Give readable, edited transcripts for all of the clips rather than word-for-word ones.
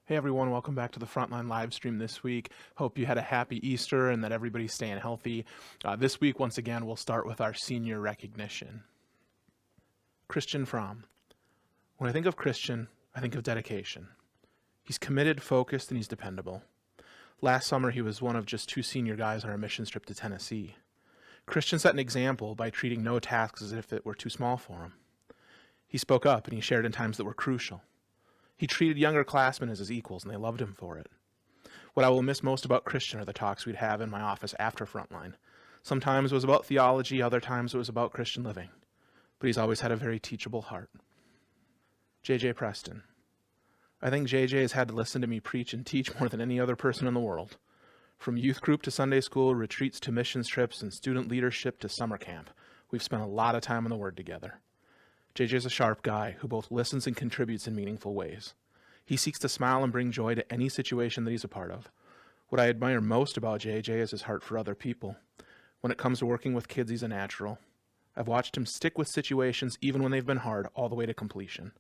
Hey everyone, welcome back to the Frontline live stream this week. Hope you had a happy Easter and that everybody's staying healthy. This week, once again, we'll start with our senior recognition. Christian Fromm. When I think of Christian, I think of dedication. He's committed, focused, and he's dependable. Last summer, he was one of just 2 senior guys on our mission trip to Tennessee. Christian set an example by treating no tasks as if it were too small for him. He spoke up and he shared in times that were crucial. He treated younger classmen as his equals, and they loved him for it. What I will miss most about Christian are the talks we'd have in my office after Frontline. Sometimes it was about theology, other times it was about Christian living. But he's always had a very teachable heart. J.J. Preston. I think J.J. has had to listen to me preach and teach more than any other person in the world. From youth group to Sunday school, retreats to missions trips, and student leadership to summer camp, we've spent a lot of time in the Word together. JJ's a sharp guy who both listens and contributes in meaningful ways. He seeks to smile and bring joy to any situation that he's a part of. What I admire most about JJ is his heart for other people. When it comes to working with kids, he's a natural. I've watched him stick with situations even when they've been hard, all the way to completion.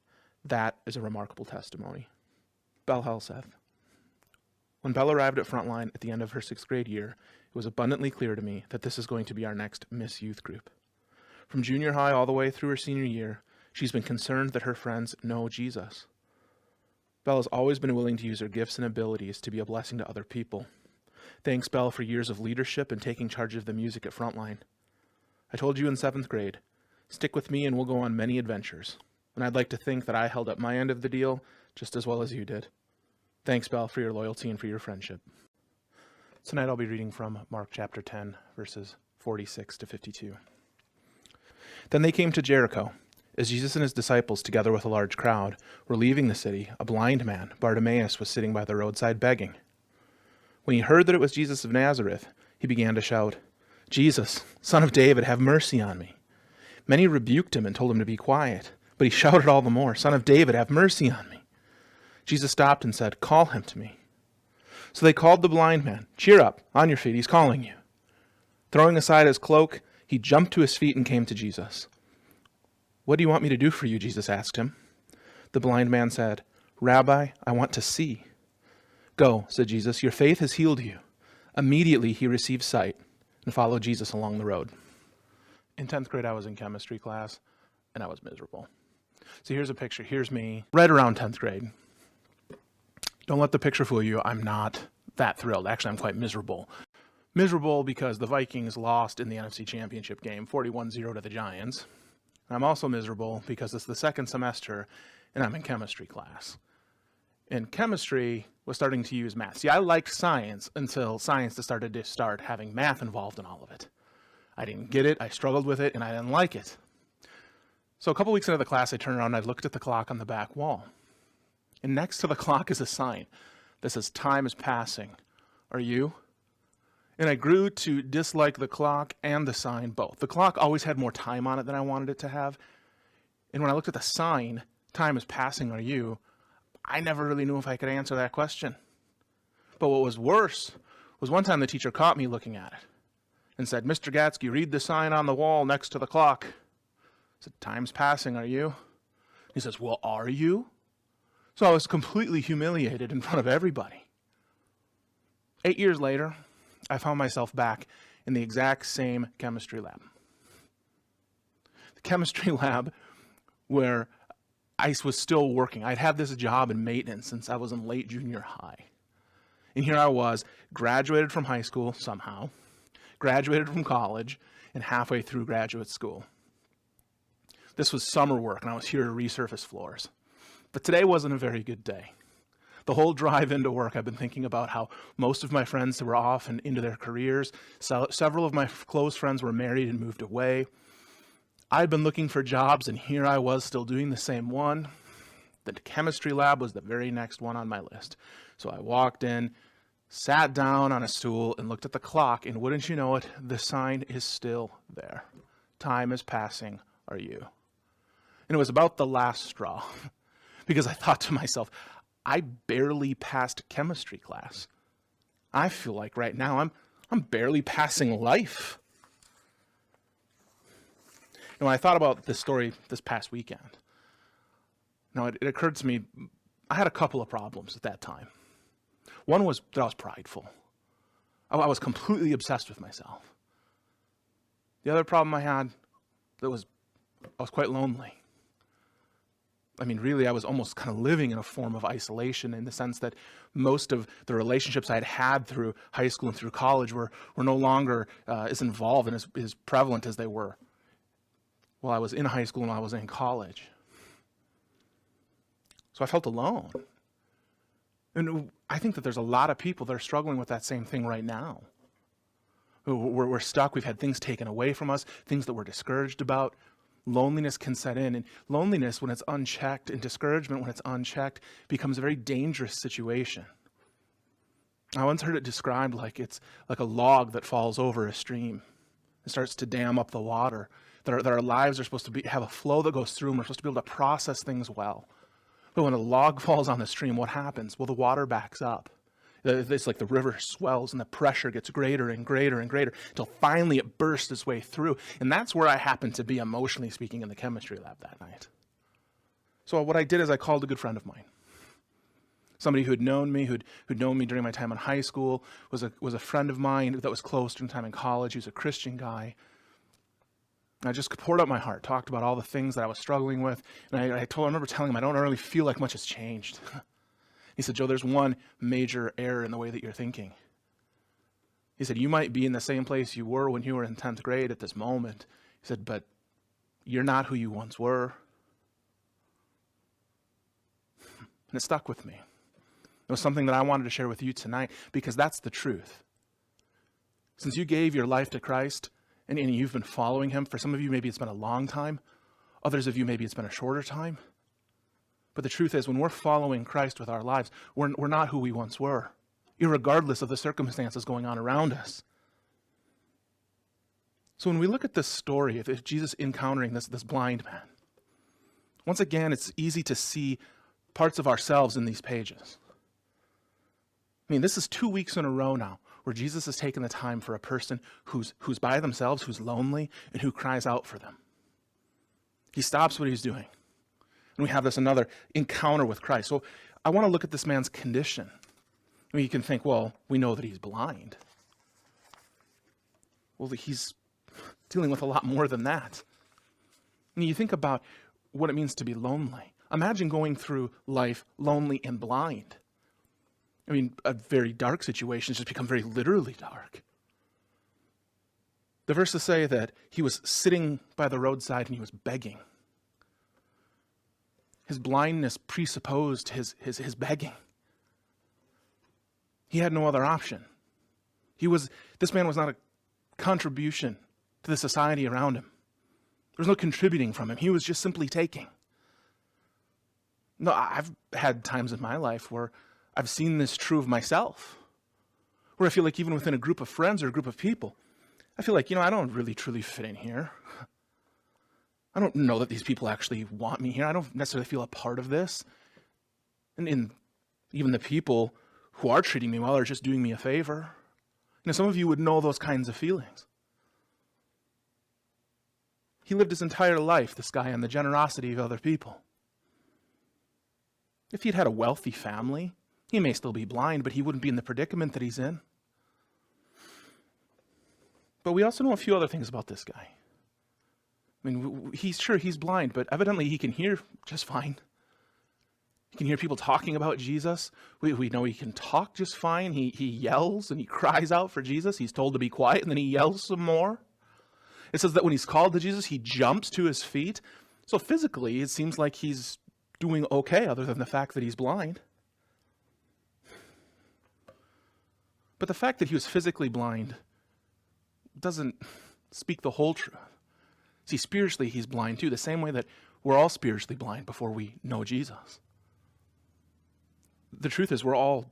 That is a remarkable testimony. Belle Helseth. When Belle arrived at Frontline at the end of her 6th grade year, it was abundantly clear to me that this is going to be our next Miss Youth group. From junior high all the way through her senior year, she's been concerned that her friends know Jesus. Belle has always been willing to use her gifts and abilities to be a blessing to other people. Thanks, Belle, for years of leadership and taking charge of the music at Frontline. I told you in 7th grade, stick with me and we'll go on many adventures. And I'd like to think that I held up my end of the deal just as well as you did. Thanks, Belle, for your loyalty and for your friendship. Tonight I'll be reading from Mark chapter 10, verses 46 to 52. Then they came to Jericho. As Jesus and his disciples, together with a large crowd, were leaving the city, a blind man, Bartimaeus, was sitting by the roadside begging. When he heard that it was Jesus of Nazareth, he began to shout, "Jesus, Son of David, have mercy on me." Many rebuked him and told him to be quiet, but he shouted all the more, "Son of David, have mercy on me." Jesus stopped and said, "Call him to me." So they called the blind man. "Cheer up, on your feet, he's calling you." Throwing aside his cloak, he jumped to his feet and came to Jesus. "What do you want me to do for you?" Jesus asked him. The blind man said, "Rabbi, I want to see." "Go," said Jesus, "your faith has healed you." Immediately he received sight and followed Jesus along the road. In 10th grade, I was in chemistry class, and I was miserable. So here's a picture. Here's me right around 10th grade. Don't let the picture fool you. I'm not that thrilled. Actually, I'm quite miserable. Miserable because the Vikings lost in the NFC Championship game, 41-0 to the Giants. I'm also miserable because it's the second semester and I'm in chemistry class. And chemistry was starting to use math. See, I liked science until science started to having math involved in all of it. I didn't get it, I struggled with it, and I didn't like it. So a couple weeks into the class, I turned around and I looked at the clock on the back wall. And next to the clock is a sign that says, "Time is passing. Are you?" And I grew to dislike the clock and the sign both. The clock always had more time on it than I wanted it to have. And when I looked at the sign, "Time is passing, are you?" I never really knew if I could answer that question. But what was worse was one time the teacher caught me looking at it and said, "Mr. Gatsky, read the sign on the wall next to the clock." I said, "Time's passing, are you?" He says, "Well, are you?" So I was completely humiliated in front of everybody. 8 years later, I found myself back in the exact same chemistry lab. The chemistry lab where I was still working. I'd had this job in maintenance since I was in late junior high. And here I was, graduated from high school somehow, graduated from college, and halfway through graduate school. This was summer work, and I was here to resurface floors. But today wasn't a very good day. The whole drive into work, I've been thinking about how most of my friends were off and into their careers. Several of my close friends were married and moved away. I'd been looking for jobs, and here I was still doing the same one. The chemistry lab was the very next one on my list. So I walked in, sat down on a stool, and looked at the clock, and wouldn't you know it, the sign is still there. "Time is passing, are you?" And it was about the last straw, because I thought to myself, I barely passed chemistry class. I feel like right now I'm barely passing life. And when I thought about this story this past weekend, it occurred to me I had a couple of problems at that time. One was that I was prideful. I was completely obsessed with myself. The other problem I had I was quite lonely. I mean, really, I was almost kind of living in a form of isolation in the sense that most of the relationships I had through high school and through college were no longer as involved and as prevalent as they were while I was in high school and while I was in college. So I felt alone. And I think that there's a lot of people that are struggling with that same thing right now. We're stuck. We've had things taken away from us, things that we're discouraged about. Loneliness can set in, and loneliness, when it's unchecked, and discouragement, when it's unchecked, becomes a very dangerous situation. I once heard it described like it's like a log that falls over a stream and starts to dam up the water. That our lives are supposed to have a flow that goes through, and we're supposed to be able to process things well. But when a log falls on the stream, what happens? Well, the water backs up. It's like the river swells and the pressure gets greater and greater and greater until finally it bursts its way through. And that's where I happened to be, emotionally speaking, in the chemistry lab that night. So what I did is I called a good friend of mine. Somebody who had known me, who'd known me during my time in high school, was a friend of mine that was close during time in college. He was a Christian guy. And I just poured out my heart, talked about all the things that I was struggling with. And I remember telling him, I don't really feel like much has changed. He said, Joe, there's one major error in the way that you're thinking. He said, you might be in the same place you were when you were in 10th grade at this moment. He said, but you're not who you once were. And it stuck with me. It was something that I wanted to share with you tonight because that's the truth. Since you gave your life to Christ and you've been following him, for some of you maybe it's been a long time. Others of you maybe it's been a shorter time. But the truth is, when we're following Christ with our lives, we're not who we once were, irregardless of the circumstances going on around us. So when we look at this story of Jesus encountering this blind man, once again, it's easy to see parts of ourselves in these pages. I mean, this is 2 weeks in a row now where Jesus has taken the time for a person who's by themselves, who's lonely, and who cries out for them. He stops what he's doing. And we have this another encounter with Christ. So I want to look at this man's condition. I mean, you can think, well, we know that he's blind. Well, he's dealing with a lot more than that. I mean, you think about what it means to be lonely. Imagine going through life lonely and blind. I mean, a very dark situation has just become very literally dark. The verses say that he was sitting by the roadside and he was begging. His blindness presupposed his begging. He had no other option. This man was not a contribution to the society around him. There was no contributing from him. He was just simply taking. No, I've had times in my life where I've seen this true of myself, where I feel like even within a group of friends or a group of people, I feel like, I don't really truly fit in here. I don't know that these people actually want me here. I don't necessarily feel a part of this. And even the people who are treating me well are just doing me a favor. Some of you would know those kinds of feelings. He lived his entire life, this guy, on the generosity of other people. If he'd had a wealthy family, he may still be blind, but he wouldn't be in the predicament that he's in. But we also know a few other things about this guy. I mean, he's blind, but evidently he can hear just fine. He can hear people talking about Jesus. We know he can talk just fine. He yells and he cries out for Jesus. He's told to be quiet, and then he yells some more. It says that when he's called to Jesus, he jumps to his feet. So physically, it seems like he's doing okay, other than the fact that he's blind. But the fact that he was physically blind doesn't speak the whole truth. See, spiritually, he's blind too, the same way that we're all spiritually blind before we know Jesus. The truth is, we're all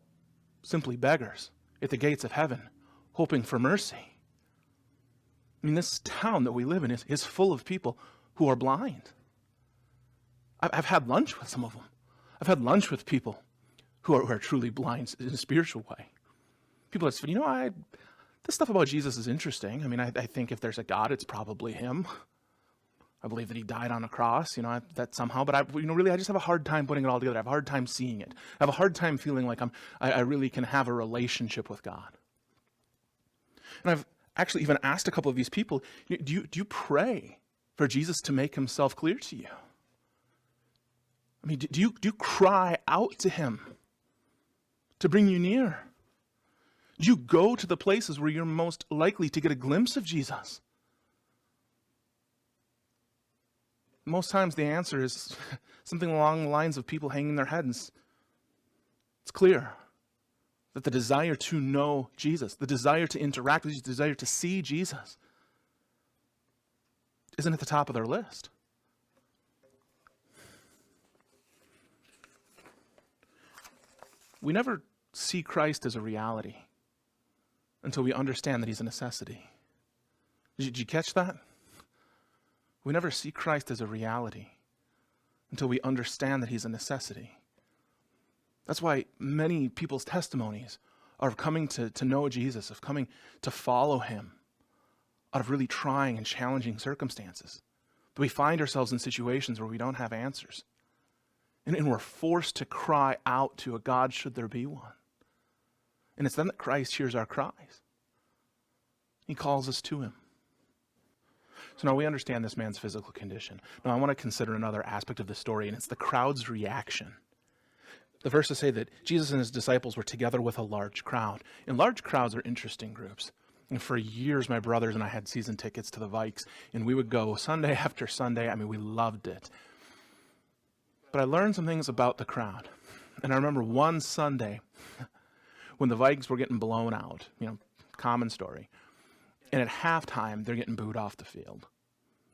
simply beggars at the gates of heaven, hoping for mercy. I mean, this town that we live in is full of people who are blind. I've had lunch with some of them. I've had lunch with people who are truly blind in a spiritual way. People that say, this stuff about Jesus is interesting. I mean, I think if there's a God, it's probably him. I believe that he died on a cross, that somehow, but really I just have a hard time putting it all together. I have a hard time seeing it. I have a hard time feeling like I really can have a relationship with God. And I've actually even asked a couple of these people, do you pray for Jesus to make himself clear to you? I mean, do you cry out to him to bring you near? Do you go to the places where you're most likely to get a glimpse of Jesus? Most times the answer is something along the lines of people hanging their heads. It's clear that the desire to know Jesus, the desire to interact with Jesus, the desire to see Jesus isn't at the top of their list. We never see Christ as a reality until we understand that he's a necessity. Did you catch that? We never see Christ as a reality until we understand that he's a necessity. That's why many people's testimonies are of coming to know Jesus, of coming to follow him out of really trying and challenging circumstances. But we find ourselves in situations where we don't have answers. And we're forced to cry out to a God should there be one. And it's then that Christ hears our cries. He calls us to him. So now we understand this man's physical condition. Now I want to consider another aspect of the story, and it's the crowd's reaction. The verses say that Jesus and his disciples were together with a large crowd. And large crowds are interesting groups. And for years, my brothers and I had season tickets to the Vikes, and we would go Sunday after Sunday. I mean, we loved it. But I learned some things about the crowd. And I remember one Sunday when the Vikes were getting blown out, common story. And at halftime, they're getting booed off the field.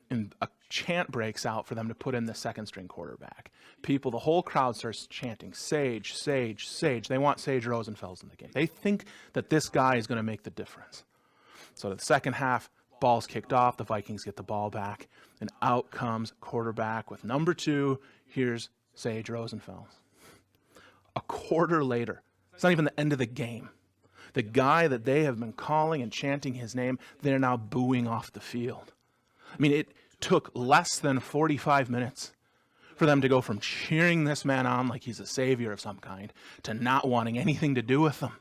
And a chant breaks out for them to put in the second string quarterback. The whole crowd starts chanting, Sage, Sage, Sage. They want Sage Rosenfels in the game. They think that this guy is going to make the difference. So the second half, ball's kicked off. The Vikings get the ball back. And out comes quarterback with number 2. Here's Sage Rosenfels. A quarter later, it's not even the end of the game. The guy that they have been calling and chanting his name, they're now booing off the field. I mean, it took less than 45 minutes for them to go from cheering this man on like he's a savior of some kind to not wanting anything to do with him.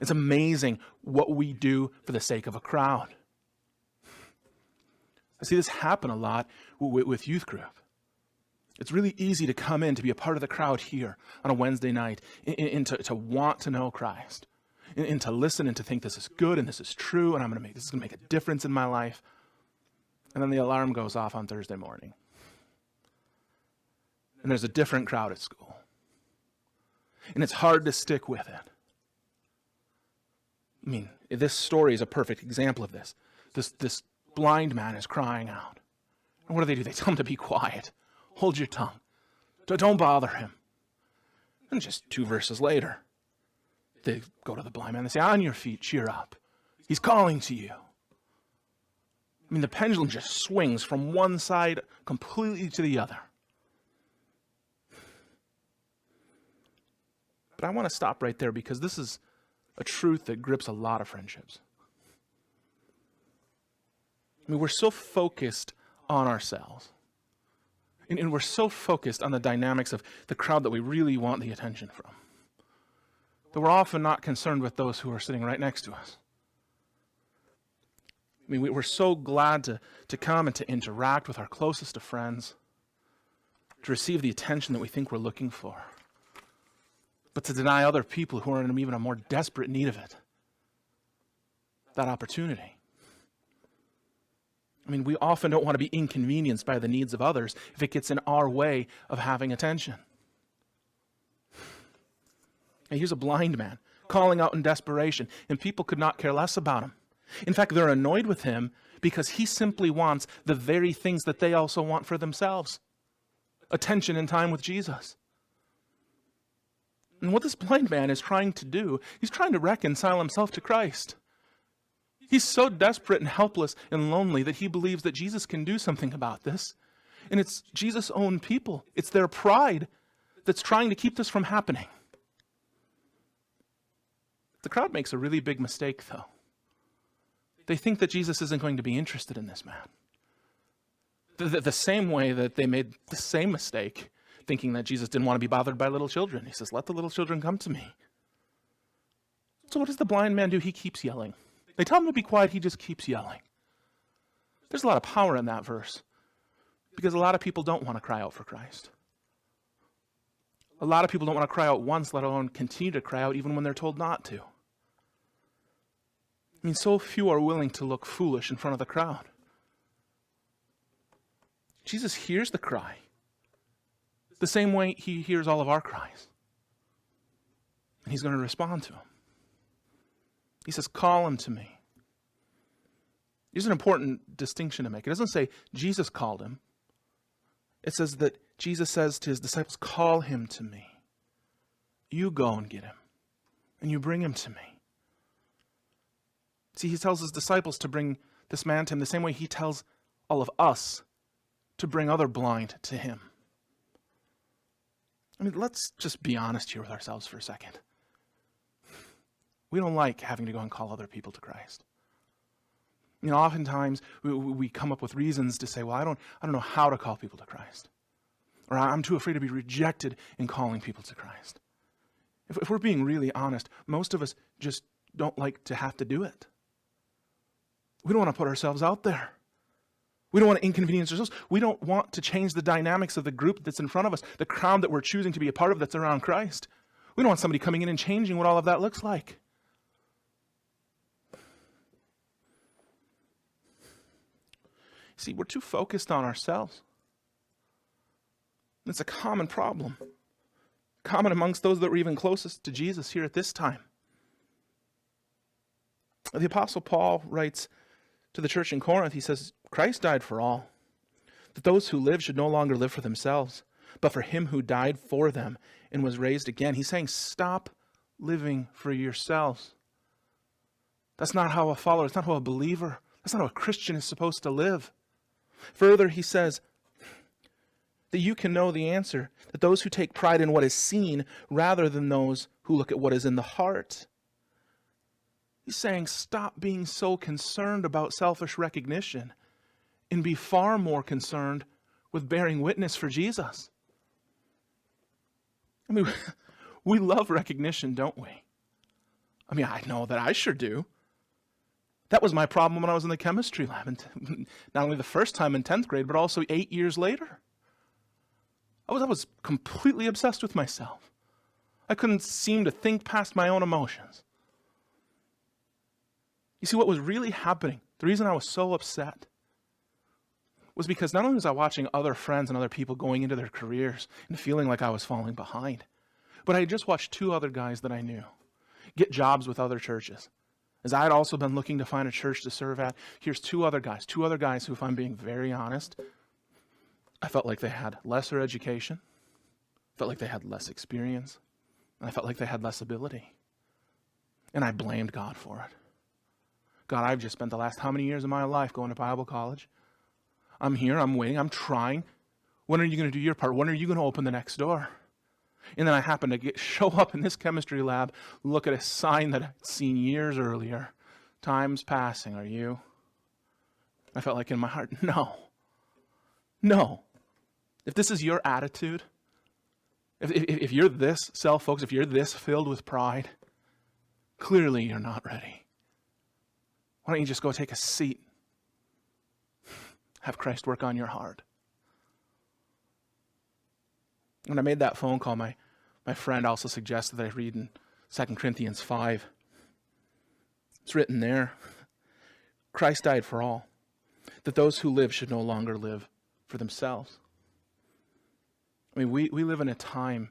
It's amazing what we do for the sake of a crowd. I see this happen a lot with youth group. It's really easy to come in to be a part of the crowd here on a Wednesday night and to want to know Christ and to listen and to think this is good and this is true and this is going to make a difference in my life. And then the alarm goes off on Thursday morning. And there's a different crowd at school. And it's hard to stick with it. I mean, this story is a perfect example of this. This blind man is crying out. And what do? They tell him to be quiet. Hold your tongue. Don't bother him. And just 2 verses later, they go to the blind man and say, on your feet, cheer up. He's calling to you. I mean, the pendulum just swings from one side completely to the other. But I want to stop right there because this is a truth that grips a lot of friendships. I mean, we're so focused on ourselves. And we're so focused on the dynamics of the crowd that we really want the attention from, that we're often not concerned with those who are sitting right next to us. I mean, we're so glad to come and to interact with our closest of friends, to receive the attention that we think we're looking for, but to deny other people who are in even a more desperate need of it that opportunity. I mean, we often don't want to be inconvenienced by the needs of others if it gets in our way of having attention. And here's a blind man calling out in desperation, and people could not care less about him. In fact, they're annoyed with him because he simply wants the very things that they also want for themselves: attention and time with Jesus. And what this blind man is trying to do, he's trying to reconcile himself to Christ. He's so desperate and helpless and lonely that he believes that Jesus can do something about this. And it's Jesus' own people. It's their pride that's trying to keep this from happening. The crowd makes a really big mistake, though. They think that Jesus isn't going to be interested in this man. The same way that they made the same mistake, thinking that Jesus didn't want to be bothered by little children. He says, let the little children come to me. So what does the blind man do? He keeps yelling. They tell him to be quiet, he just keeps yelling. There's a lot of power in that verse, because a lot of people don't want to cry out for Christ. A lot of people don't want to cry out once, let alone continue to cry out even when they're told not to. I mean, so few are willing to look foolish in front of the crowd. Jesus hears the cry the same way he hears all of our cries. And he's going to respond to him. He says, call him to me. There's an important distinction to make. It doesn't say Jesus called him. It says that Jesus says to his disciples, call him to me. You go and get him, and you bring him to me. See, he tells his disciples to bring this man to him the same way he tells all of us to bring other blind to him. I mean, let's just be honest here with ourselves for a second. We don't like having to go and call other people to Christ. You know, oftentimes we come up with reasons to say, well, I don't know how to call people to Christ. Or I'm too afraid to be rejected in calling people to Christ. If we're being really honest, most of us just don't like to have to do it. We don't want to put ourselves out there. We don't want to inconvenience ourselves. We don't want to change the dynamics of the group that's in front of us, the crowd that we're choosing to be a part of that's around Christ. We don't want somebody coming in and changing what all of that looks like. See, we're too focused on ourselves. It's a common problem. Common amongst those that were even closest to Jesus here at this time. The Apostle Paul writes to the church in Corinth, he says, Christ died for all, that those who live should no longer live for themselves, but for him who died for them and was raised again. He's saying, stop living for yourselves. That's not how a follower, that's not how a believer, that's not how a Christian is supposed to live. Further, he says that you can know the answer, that those who take pride in what is seen rather than those who look at what is in the heart. He's saying, stop being so concerned about selfish recognition and be far more concerned with bearing witness for Jesus. I mean, we love recognition, don't we? I mean, I know that I sure do. That was my problem when I was in the chemistry lab, and not only the first time in 10th grade, but also 8 years later. I was completely obsessed with myself. I couldn't seem to think past my own emotions. You see, what was really happening, the reason I was so upset, was because not only was I watching other friends and other people going into their careers and feeling like I was falling behind, but I had just watched two other guys that I knew get jobs with other churches. As I had also been looking to find a church to serve at, here's two other guys who, if I'm being very honest, I felt like they had lesser education, felt like they had less experience, and I felt like they had less ability. And I blamed God for it. God, I've just spent the last how many years of my life going to Bible college? I'm here, I'm waiting, I'm trying. When are you going to do your part? When are you going to open the next door? And then I happen to show up in this chemistry lab, look at a sign that I'd seen years earlier. Time's passing, are you? I felt like in my heart, no. If this is your attitude, if you're this self-focused, if you're this filled with pride, clearly you're not ready. Why don't you just go take a seat? Have Christ work on your heart. When I made that phone call, my friend also suggested that I read in 2 Corinthians 5. It's written there, Christ died for all, that those who live should no longer live for themselves. I mean, we live in a time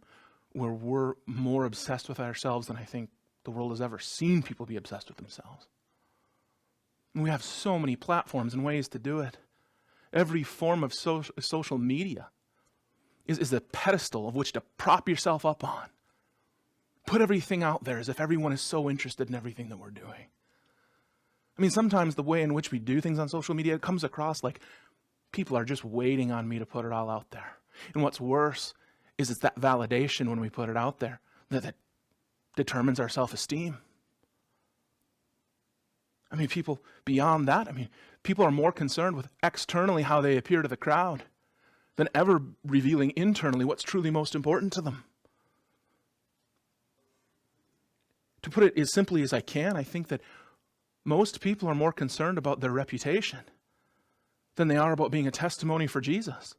where we're more obsessed with ourselves than I think the world has ever seen people be obsessed with themselves. And we have so many platforms and ways to do it. Every form of social media is a pedestal of which to prop yourself up on. Put everything out there as if everyone is so interested in everything that we're doing. I mean, sometimes the way in which we do things on social media, it comes across like people are just waiting on me to put it all out there. And what's worse is it's that validation when we put it out there that determines our self-esteem. I mean, people beyond that, people are more concerned with externally how they appear to the crowd than ever revealing internally what's truly most important to them. To put it as simply as I can, I think that most people are more concerned about their reputation than they are about being a testimony for Jesus.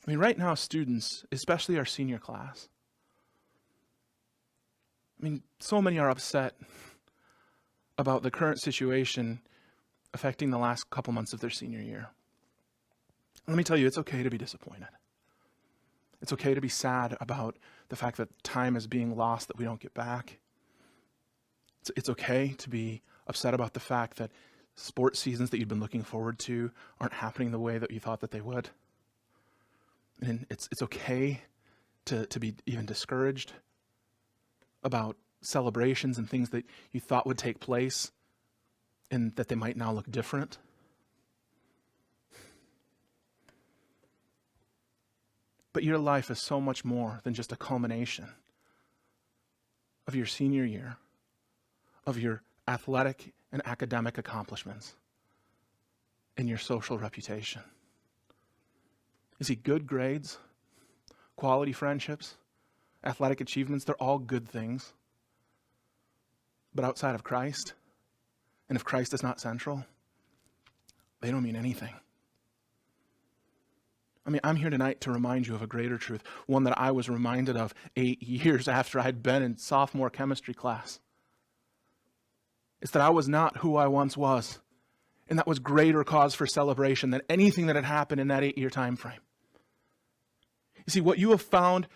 Right now, students, especially our senior class, so many are upset about the current situation affecting the last couple months of their senior year. Let me tell you, it's okay to be disappointed. It's okay to be sad about the fact that time is being lost that we don't get back. It's okay to be upset about the fact that sports seasons that you've been looking forward to aren't happening the way that you thought that they would. And it's okay to be even discouraged about celebrations and things that you thought would take place and that they might now look different. But your life is so much more than just a culmination of your senior year, of your athletic and academic accomplishments, and your social reputation. You see, good grades, quality friendships, athletic achievements, they're all good things. But outside of Christ, and if Christ is not central, they don't mean anything. I'm here tonight to remind you of a greater truth, one that I was reminded of 8 years after I'd been in sophomore chemistry class. It's that I was not who I once was, and that was greater cause for celebration than anything that had happened in that 8-year time frame. You see, what you have found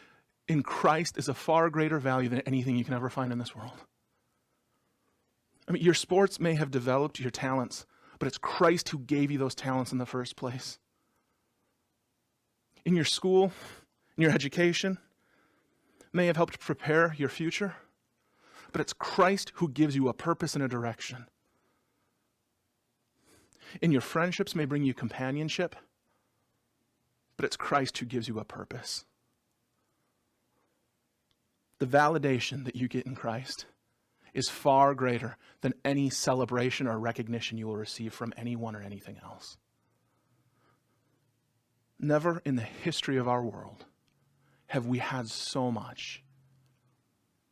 in Christ is a far greater value than anything you can ever find in this world. Your sports may have developed your talents, but it's Christ who gave you those talents in the first place. In your school, in your education, may have helped prepare your future, but it's Christ who gives you a purpose and a direction. In your friendships may bring you companionship, but it's Christ who gives you a purpose. The validation that you get in Christ is far greater than any celebration or recognition you will receive from anyone or anything else. Never in the history of our world have we had so much,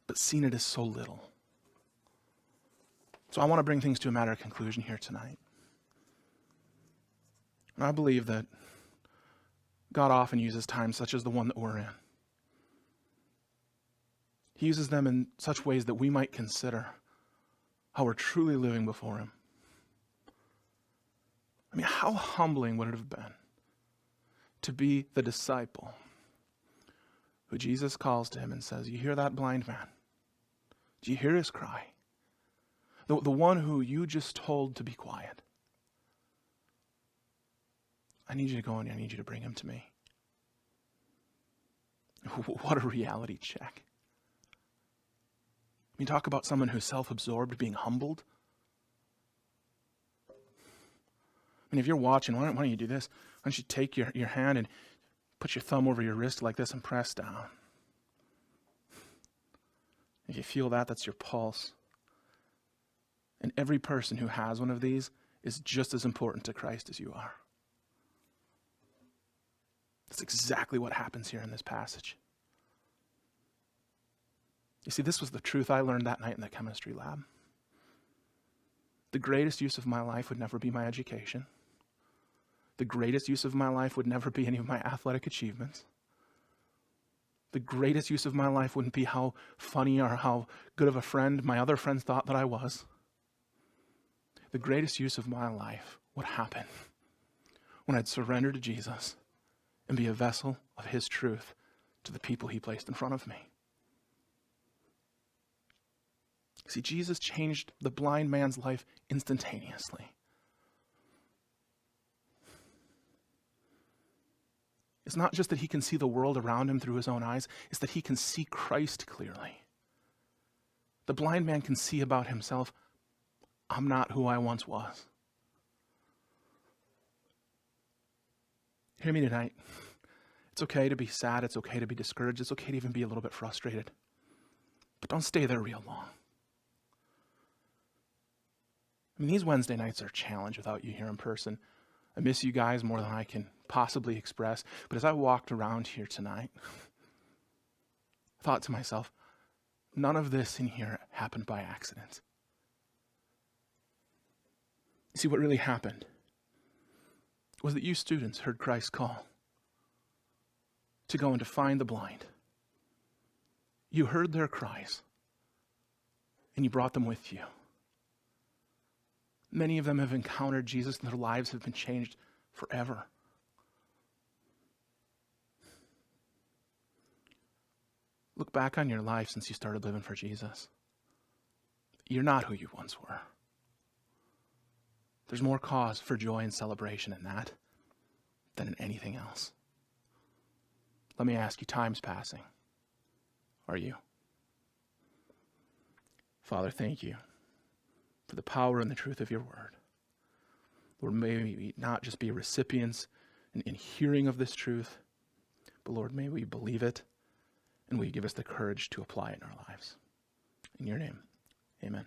but seen it as so little. So I want to bring things to a matter of conclusion here tonight. And I believe that God often uses times such as the one that we're in. He uses them in such ways that we might consider how we're truly living before Him. How humbling would it have been to be the disciple who Jesus calls to him and says, "You hear that blind man? Do you hear his cry? The one who you just told to be quiet. I need you to go and I need you to bring him to me." What a reality check. Talk about someone who's self-absorbed, being humbled. If you're watching, why don't you do this? Why don't you take your hand and put your thumb over your wrist like this and press down. If you feel that, that's your pulse. And every person who has one of these is just as important to Christ as you are. That's exactly what happens here in this passage. You see, this was the truth I learned that night in the chemistry lab. The greatest use of my life would never be my education. The greatest use of my life would never be any of my athletic achievements. The greatest use of my life wouldn't be how funny or how good of a friend my other friends thought that I was. The greatest use of my life would happen when I'd surrender to Jesus and be a vessel of His truth to the people He placed in front of me. See, Jesus changed the blind man's life instantaneously. It's not just that he can see the world around him through his own eyes, it's that he can see Christ clearly. The blind man can see about himself, I'm not who I once was. Hear me tonight. It's okay to be sad. It's okay to be discouraged. It's okay to even be a little bit frustrated. but don't stay there real long. I mean, these Wednesday nights are a challenge without you here in person. I miss you guys more than I can possibly express. But as I walked around here tonight, I thought to myself, none of this in here happened by accident. You see, what really happened was that you students heard Christ's call to go and to find the blind. You heard their cries, and you brought them with you. Many of them have encountered Jesus, and their lives have been changed forever. Look back on your life since you started living for Jesus. You're not who you once were. There's more cause for joy and celebration in that than in anything else. Let me ask you, time's passing. Are you? Father, thank you for the power and the truth of your word. Lord, may we not just be recipients in hearing of this truth, but Lord, may we believe it, and will you give us the courage to apply it in our lives. In your name, amen.